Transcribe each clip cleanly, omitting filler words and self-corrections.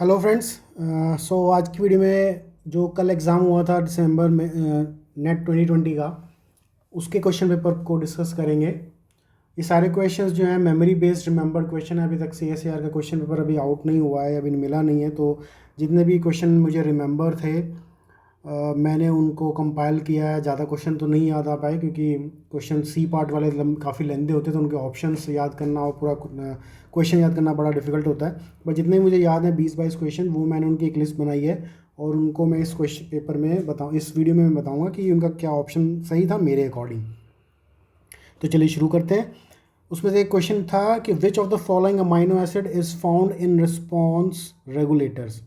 Hello friends. सो आज की video में जो कल एग्ज़ाम हुआ था दिसंबर में नेट 2020 का, उसके क्वेश्चन पेपर को डिस्कस करेंगे। ये सारे क्वेश्चंस जो हैं मेमोरी बेस्ड रिमेंबर्ड क्वेश्चन है। अभी तक CSIR का क्वेश्चन पेपर अभी आउट नहीं हुआ है, अभी मिला नहीं है। तो जितने भी क्वेश्चन मुझे रिमेंबर थे मैंने उनको कंपाइल किया है। ज़्यादा क्वेश्चन तो नहीं याद आ पाए क्योंकि क्वेश्चन सी पार्ट वाले काफ़ी लेंदी होते हैं, तो उनके ऑप्शंस याद करना और पूरा क्वेश्चन याद करना बड़ा डिफिकल्ट होता है। बट जितने मुझे याद है 20-22 क्वेश्चन, वो मैंने उनकी एक लिस्ट बनाई है और उनको मैं इस क्वेश्चन पेपर में बताऊँ, इस वीडियो में मैं बताऊँगा कि उनका क्या ऑप्शन सही था मेरे अकॉर्डिंग। तो चलिए शुरू करते हैं। उसमें से एक क्वेश्चन था कि which of the following amino acid is found in response regulators.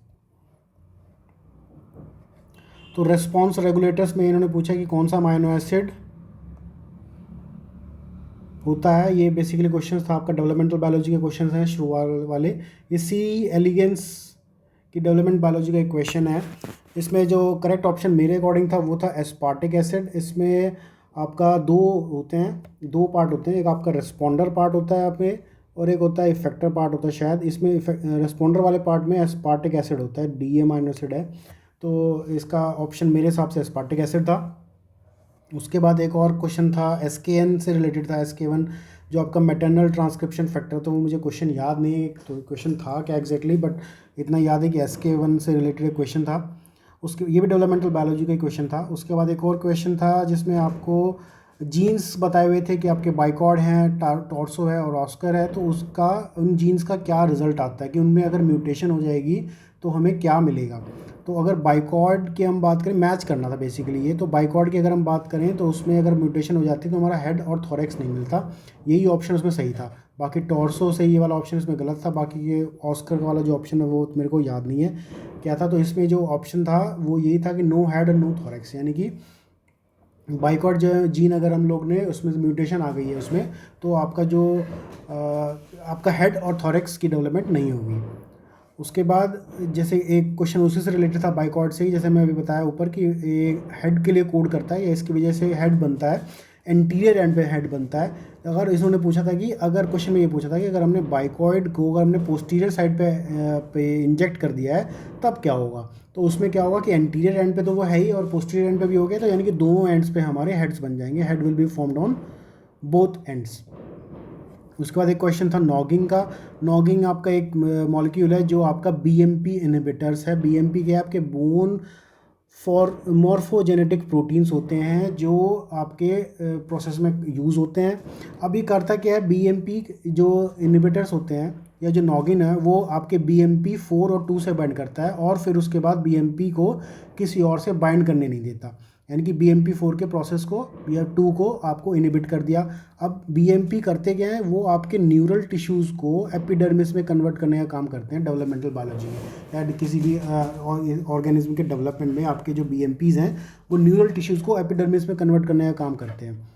तो रेस्पॉन्स रेगुलेटर्स में इन्होंने पूछा कि कौन सा अमाइनो एसिड होता है। ये बेसिकली क्वेश्चन था आपका डेवलपमेंटल बायोलॉजी के क्वेश्चन हैं शुरुआत वाले। ये सी एलिगेंस की डेवलपमेंट बायोलॉजी का एक क्वेश्चन है। इसमें जो करेक्ट ऑप्शन मेरे अकॉर्डिंग था वो था एस्पार्टिक एसिड। इसमें आपका दो पार्ट होते हैं, एक आपका रिस्पॉन्डर पार्ट होता है आप में और एक होता है इफेक्टर पार्ट होता है शायद। इसमें रिस्पॉन्डर वाले पार्ट में एस्पार्टिक एसिड होता है, डी अमाइनो एसिड है। तो इसका ऑप्शन मेरे हिसाब से एस्पार्टिक एसिड था। उसके बाद एक और क्वेश्चन था SKN से रिलेटेड था, SK1 जो आपका मैटरनल ट्रांसक्रिप्शन फैक्टर। तो वो मुझे क्वेश्चन याद नहीं है तो क्वेश्चन था क्या एग्जैक्टली, बट इतना याद है कि SK1 से रिलेटेड एक क्वेश्चन था। उसके ये भी डेवलपमेंटल बायोलॉजी का ही क्वेश्चन था। उसके बाद एक और क्वेश्चन था जिसमें आपको जीन्स बताए हुए थे कि आपके बाइकॉर्ड हैं, टॉर्सो है और ऑस्कर है, तो उसका उन जीन्स का क्या रिजल्ट आता है कि उनमें अगर म्यूटेशन हो जाएगी तो हमें क्या मिलेगा। तो अगर बाइकॉर्ड की हम बात करें, मैच करना था बेसिकली ये, तो बाइकॉर्ड की अगर हम बात करें तो उसमें अगर म्यूटेशन हो जाती तो हमारा हेड और थोरेक्स नहीं मिलता। यही ऑप्शन उसमें सही था। बाकी टॉर्सो से ये वाला ऑप्शन इसमें गलत था। बाकी ये ऑस्कर वाला जो ऑप्शन है वो मेरे को याद नहीं है क्या था। तो इसमें जो ऑप्शन था वो यही था कि नो हेड और नो थोरेक्स, यानी कि बाइकॉट जो जीन अगर हम लोग ने उसमें म्यूटेशन आ गई है उसमें, तो आपका जो आपका हेड और थोरेक्स की डेवलपमेंट नहीं होगी। उसके बाद जैसे एक क्वेश्चन उसी से रिलेटेड था बाइकॉट से ही, जैसे मैं अभी बताया ऊपर कि ये हेड के लिए कोड करता है या इसकी वजह से हेड बनता है, एंटीरियर एंड पे हेड बनता है। तो अगर इन्होंने पूछा था कि अगर क्वेश्चन में ये पूछा था कि अगर हमने बाइकॉइड को अगर हमने पोस्टीरियर साइड पे इंजेक्ट कर दिया है तब क्या होगा। तो उसमें क्या होगा कि एंटीरियर एंड पे तो वो है ही और पोस्टीरियर एंड पे भी हो गया, तो यानी कि दोनों एंड्स पे हमारे हेड्स बन जाएंगे। Head will be formed on both ends. उसके बाद एक क्वेश्चन था नॉगिंग का। नॉगिंग आपका एक मॉलिक्यूल है जो आपका BMP इनहिबिटर्स है। BMP के आपके बोन फॉर मॉर्फोजेनेटिक प्रोटीन्स होते हैं जो आपके प्रोसेस में यूज़ होते हैं। अभी करता क्या है, BMP जो इनहिबिटर्स होते हैं या जो नॉगिन है वो आपके BMP 4 और 2 से बाइंड करता है और फिर उसके बाद BMP को किसी और से बाइंड करने नहीं देता, यानी कि BMP 4 के प्रोसेस को या 2 को आपको इनहिबिट कर दिया। अब BMP करते क्या है, वो आपके न्यूरल टिश्यूज़ को एपिडर्मिस में कन्वर्ट करने का काम करते हैं डेवलपमेंटल बायोलॉजी में, या किसी भी ऑर्गेनिज्म के डेवलपमेंट में आपके जो BMPs हैं वो न्यूरल टिश्यूज़ को एपिडर्मिस में कन्वर्ट करने का काम करते हैं।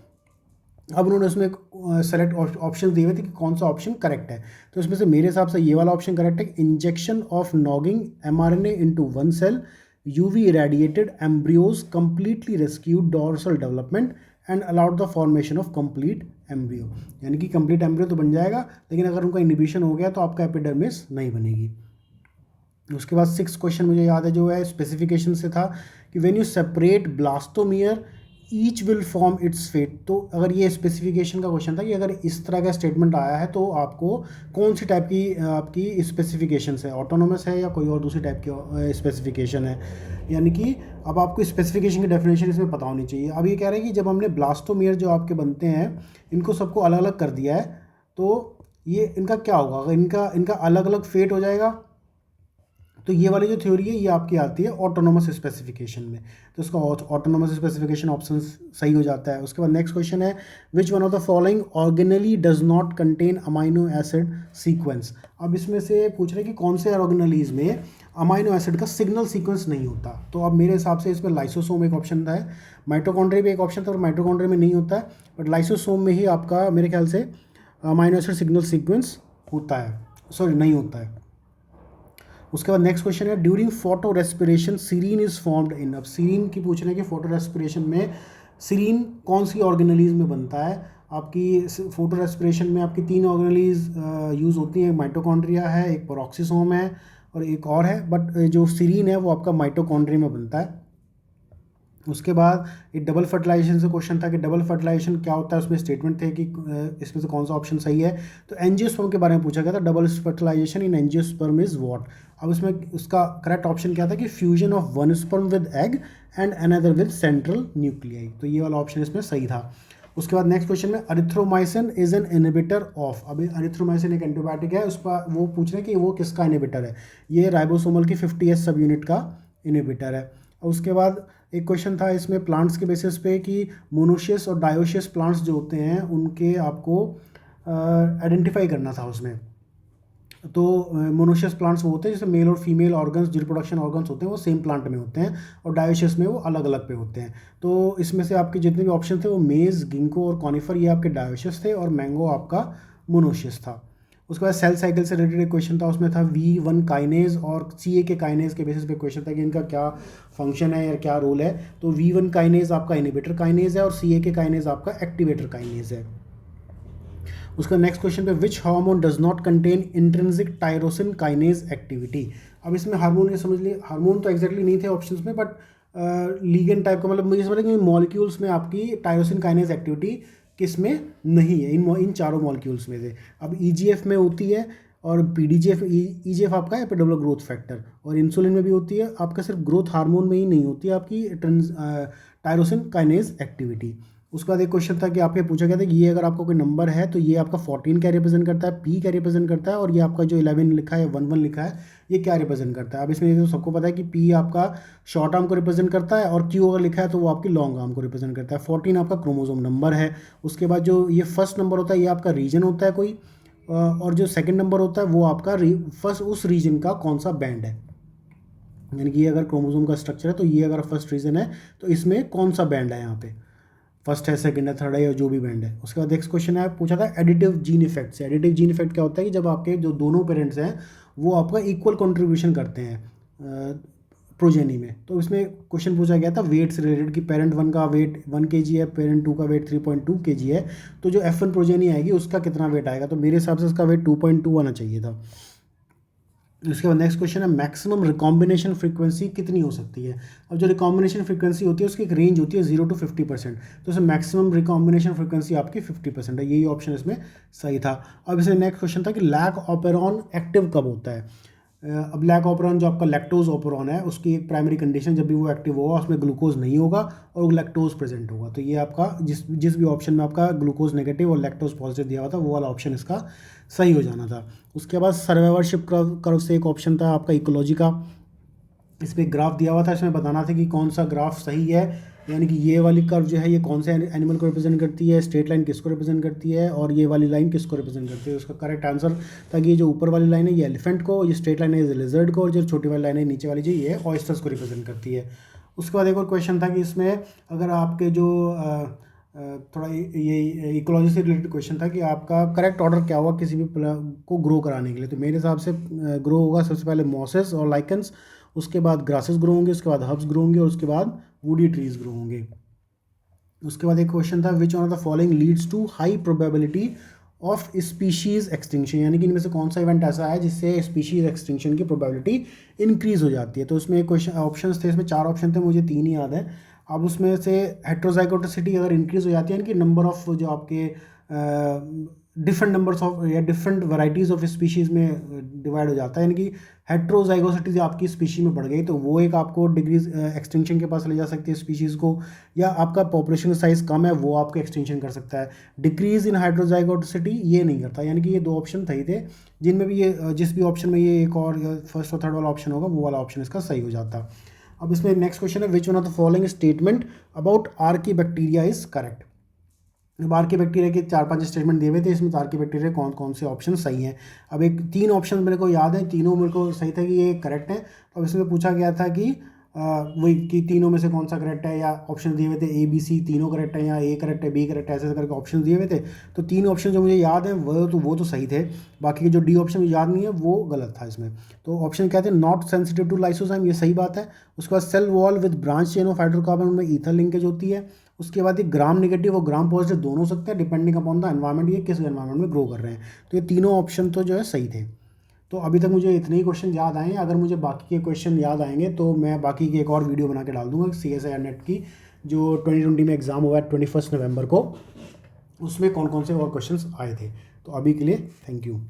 अब उन्होंने उसमें सेलेक्ट ऑप्शन दिए हुए थे कि कौन सा ऑप्शन करेक्ट है। तो इसमें से मेरे हिसाब से ये वाला ऑप्शन करेक्ट है, injection of noggin mRNA into one cell, UV irradiated embryos completely rescued dorsal development and allowed the formation of complete embryo। यानी कि complete embryo तो बन जाएगा, लेकिन अगर उनका इनहिबिशन हो गया तो आपका एपिडर्मिस नहीं बनेगी। उसके बाद 6 क्वेश्चन मुझे याद है जो है स्पेसिफिकेशन से था कि when you separate blastomere each will form its fate. तो अगर ये स्पेसिफिकेशन का क्वेश्चन था कि अगर इस तरह का स्टेटमेंट आया है तो आपको कौन सी टाइप की आपकी स्पेसिफिकेशन है, ऑटोनोमस है या कोई और दूसरी टाइप की स्पेसिफिकेशन है। यानी कि अब आपको स्पेसिफिकेशन की डेफिनेशन इसमें पता होनी चाहिए। अब ये कह रहे हैं कि जब हमने ब्लास्टोमियर जो आपके बनते हैं इनको सबको अलग अलग कर दिया है तो ये इनका क्या होगा, अगर इनका अलग अलग फेट हो जाएगा। तो ये वाली जो थ्योरी है ये आपकी आती है ऑटोनोमस स्पेसिफिकेशन में, तो इसका ऑटोनोमस स्पेसिफिकेशन ऑप्शन सही हो जाता है। उसके बाद नेक्स्ट क्वेश्चन है विच one of the following organelle does not contain amino acid sequence. अब इसमें से पूछ रहे हैं कि कौन से ऑर्गेनलीज में अमाइनो एसिड का सिग्नल सीक्वेंस नहीं होता। तो अब मेरे हिसाब से इसमें लाइसोसोम एक ऑप्शन था, माइटोकॉन्ड्रिया भी एक ऑप्शन था और माइटोकॉन्ड्रिया में नहीं होता है, बट लाइसोसोम में ही आपका मेरे ख्याल से अमाइनो एसिड सिग्नल सीक्वेंस होता है, सॉरी नहीं होता है। उसके बाद नेक्स्ट क्वेश्चन है during photorespiration serine is formed in. अब सीरीन की पूछ रहे हैं कि फोटो रेस्पिरेशन में सीरीन कौन सी ऑर्गेनलीज में बनता है। आपकी फोटो रेस्पिरेशन में आपकी 3 ऑर्गेनलीज यूज़ होती हैं, माइटोकॉन्ड्रिया है, एक पेरोक्सिसोम है और एक और है, बट जो सीरीन है वो आपका माइटोकॉन्ड्रिया में बनता है। उसके बाद एक डबल फर्टिलाइजेशन से क्वेश्चन था कि डबल फर्टिलाइजेशन क्या होता है, उसमें स्टेटमेंट थे कि इसमें से कौन सा ऑप्शन सही है। तो एंजियोस्पर्म के बारे में पूछा गया था, double fertilization in angiosperm is what. अब इसमें उसका करेक्ट ऑप्शन क्या था कि fusion of one sperm with egg and another with central nuclei. तो ये वाला ऑप्शन इसमें सही था। उसके बाद नेक्स्ट क्वेश्चन में अरिथ्रोमाइसिन इज एन इनहिबिटर ऑफ। अभी अरिथ्रोमाइसिन एक एंटीबायोटिक है, उसका वो पूछ रहे हैं कि वो किसका इनहिबिटर है। ये राइबोसोमल की 50S सब यूनिट का इनहिबिटर है। और उसके बाद एक क्वेश्चन था इसमें प्लांट्स के बेसिस पे कि मोनोशियस और डायोशियस प्लांट्स जो होते हैं उनके आपको आइडेंटिफाई करना था उसमें। तो मोनोशियस प्लांट्स वो होते हैं जिसमें मेल और फीमेल ऑर्गन्स जो रिप्रोडक्शन ऑर्गन्स होते हैं वो सेम प्लांट में होते हैं, और डायोशियस में वो अलग अलग पे होते हैं। तो इसमें से आपके जितने भी ऑप्शन थे वो मेज, गिंको और कॉनिफर ये आपके डायोशियस थे, और मैंगो आपका मोनोशियस था। उसके बाद सेल साइकिल से रिलेटेड एक क्वेश्चन था, उसमें था V1 काइनेज और CA काइनेज के बेसिस पे क्वेश्चन था कि इनका क्या फंक्शन है या क्या रोल है। तो V1 काइनेज आपका इनहिबिटर काइनेज है और CA काइनेज आपका एक्टिवेटर काइनेज है। उसका नेक्स्ट क्वेश्चन पे which hormone does not contain intrinsic tyrosine kinase activity. अब इसमें हार्मोन ये समझ लिए, हार्मोन तो एग्जैक्टली नहीं थे ऑप्शंस में, बट लीगेंड टाइप का, मतलब मुझे समझ कि मॉलिक्यूल्स में आपकी टायरोसिन काइनेज एक्टिविटी किस में नहीं है, इन चारों मॉलिक्यूल्स में से। अब EGF में होती है, और PDGF EGF आपका एपिडर्मल ग्रोथ फैक्टर, और इंसुलिन में भी होती है आपका, सिर्फ ग्रोथ हार्मोन में ही नहीं होती है आपकी टायरोसिन काइनेज एक्टिविटी। उसके बाद एक क्वेश्चन था कि आपके पूछा गया था कि ये अगर आपका कोई नंबर है तो ये आपका 14 क्या रिप्रेजेंट करता है, P क्या रिप्रेजेंट करता है, और ये आपका जो 11 लिखा है, 11 लिखा है, ये क्या रिप्रेजेंट करता है। अब इसमें तो सबको पता है कि P आपका शॉर्ट आर्म को रिप्रेजेंट करता है, और Q अगर लिखा है तो वो आपकी लॉन्ग आर्म को रिप्रेजेंट करता है। 14 आपका क्रोमोसोम नंबर है। उसके बाद जो ये फर्स्ट नंबर होता है ये आपका रीजन होता है कोई, और जो सेकेंड नंबर होता है वो आपका फर्स्ट उस रीजन का कौन सा बैंड है, यानी कि ये अगर क्रोमोसोम का स्ट्रक्चर है तो ये अगर फर्स्ट रीजन है तो इसमें कौन सा बैंड है, यहाँ पे फर्स्ट है, सेकंड है, थर्ड है, या जो भी बैंड है। उसके बाद नेक्स्ट क्वेश्चन है, पूछा था एडिटिव जीन इफेक्ट से। एडिटिव जीन इफेक्ट क्या होता है कि जब आपके जो दोनों पेरेंट्स हैं वो आपका इक्वल कंट्रीब्यूशन करते हैं प्रोजेनी में। तो इसमें क्वेश्चन पूछा गया था वेट से रिलेटेड कि पेरेंट 1 का वेट 1 kg है, पेरेंट 2 का वेट 3.2 kg है, तो जो F1 प्रोजेनी आएगी उसका कितना वेट आएगा। तो मेरे हिसाब से उसका वेट 2.2 आना चाहिए था। उसके बाद नेक्स्ट क्वेश्चन है मैक्सिमम रिकॉम्बिनेशन फ्रीक्वेंसी कितनी हो सकती है। अब जो रिकॉम्बिनेशन फ्रीक्वेंसी होती है उसकी एक रेंज होती है 0 to 50%, तो इसमें मैक्सिमम रिकॉम्बिनेशन फ्रीक्वेंसी आपकी 50% है, यही ऑप्शन इसमें सही था। अब इसमें नेक्स्ट क्वेश्चन था कि लैक ऑपेरॉन एक्टिव कब होता है। अब लैक ऑपेरॉन जो आपका लैक्टोज ऑपेरॉन है उसकी एक प्राइमरी कंडीशन, जब भी वो एक्टिव होगा उसमें ग्लूकोज नहीं होगा और लैक्टोज प्रेजेंट होगा। तो ये आपका जिस भी ऑप्शन में आपका ग्लूकोज नेगेटिव और लैक्टोज पॉजिटिव दिया हुआ था वो वाला ऑप्शन इसका सही हो जाना था। उसके बाद सर्वाइवरशिप कर्व से एक ऑप्शन था आपका इकोलॉजी का, इस पर ग्राफ दिया हुआ था, इसमें बताना था कि कौन सा ग्राफ सही है, यानी कि ये वाली कर्व जो है ये कौन से एनिमल को रिप्रेजेंट करती है, स्ट्रेट लाइन किसको रिप्रेजेंट करती है, और ये वाली लाइन किसको रिप्रेजेंट करती है। उसका करेक्ट आंसर था कि ये जो ऊपर वाली लाइन है ये एलिफेंट को, ये स्ट्रेट लाइन है ये लिजर्ड को, और जो छोटी वाली लाइन है नीचे वाली जो ये ऑयस्टर्स को रिप्रेजेंट करती है। उसके बाद एक और क्वेश्चन था कि इसमें अगर आपके जो थोड़ा ये इकोलॉजी से रिलेटेड क्वेश्चन था कि आपका करेक्ट ऑर्डर क्या होगा किसी भी को ग्रो कराने के लिए। तो मेरे हिसाब से ग्रो होगा सबसे पहले मॉसेस और लाइकन्स, उसके बाद ग्रासेस ग्रो होंगे, उसके बाद हर्ब्स ग्रो होंगे, और उसके बाद वुडी ट्रीज ग्रो होंगे। उसके बाद एक क्वेश्चन था which one of the following leads to high probability of species extinction, यानी कि इनमें से कौन सा इवेंट ऐसा है जिससे स्पीशीज एक्सटिंक्शन की प्रोबेबिलिटी इंक्रीज हो जाती है। तो उसमें क्वेश्चन ऑप्शंस थे, इसमें 4 ऑप्शन थे, मुझे 3 ही याद है। अब उसमें से हेट्रोजाइगोटिसिटी अगर इंक्रीज हो जाती है, यानी कि नंबर ऑफ जो आपके डिफरेंट नंबर्स ऑफ या डिफरेंट वैराइटीज़ ऑफ स्पीशीज़ में डिवाइड हो जाता है, यानी कि हेट्रोजाइगोसिटी जो आपकी स्पीशी में बढ़ गई तो वो एक आपको डिग्रीज एक्सटिंक्शन के पास ले जा सकती है स्पीशीज़ को, या आपका पॉपुलेशन साइज कम है वो आपको एक्सटिंक्शन कर सकता है। डिक्रीज इन हाइड्रोजाइगोटिसिटी ये नहीं करता, यानी कि ये 2 ऑप्शन सही थे जिनमें भी ये जिस भी ऑप्शन में ये एक और फर्स्ट और थर्ड वाला ऑप्शन होगा वो वाला ऑप्शन इसका सही हो जाता। अब इसमें नेक्स्ट क्वेश्चन है विच one of the following statement about Archie bacteria is correct. Archie bacteria के 4-5 स्टेटमेंट दिए हुए थे, इसमें आर्की बैक्टीरिया कौन कौन से ऑप्शन सही हैं। अब एक 3 ऑप्शन मेरे को याद है, तीनों मेरे को सही था कि ये करेक्ट है। तो अब इसमें पूछा गया था कि वही कि तीनों में से कौन सा करेक्ट है, या ऑप्शन दिए हुए थे ABC तीनों करेक्ट है, या A करेक्ट है, B करेक्ट है, ऐसे करके ऑप्शन दिए हुए थे। तो 3 ऑप्शन जो मुझे याद है वो तो सही थे, बाकी के जो D ऑप्शन मुझे याद नहीं है वो गलत था इसमें। तो ऑप्शन क्या थे, नॉट सेंसिटिव टू लाइसोजाइम, ये सही बात है। उसके बाद cell wall with branch chain of hydrocarbon में ईथर लिंकेज होती है। उसके बाद ये ग्राम नेगेटिव और ग्राम पॉजिटिव दोनों हो सकते हैं डिपेंडिंग अपॉन द एनवायरमेंट, ये किस एनवायरमेंट में ग्रो कर रहे हैं। तो ये तीनों ऑप्शन तो जो है सही थे। तो अभी तक मुझे इतने ही क्वेश्चन याद आए हैं। अगर मुझे बाकी के क्वेश्चन याद आएंगे तो मैं बाकी की एक और वीडियो बना के डाल दूंगा CSIR नेट की, जो 2020 में एग्ज़ाम हुआ है 21 नवंबर को, उसमें कौन कौन से और क्वेश्चंस आए थे। तो अभी के लिए थैंक यू।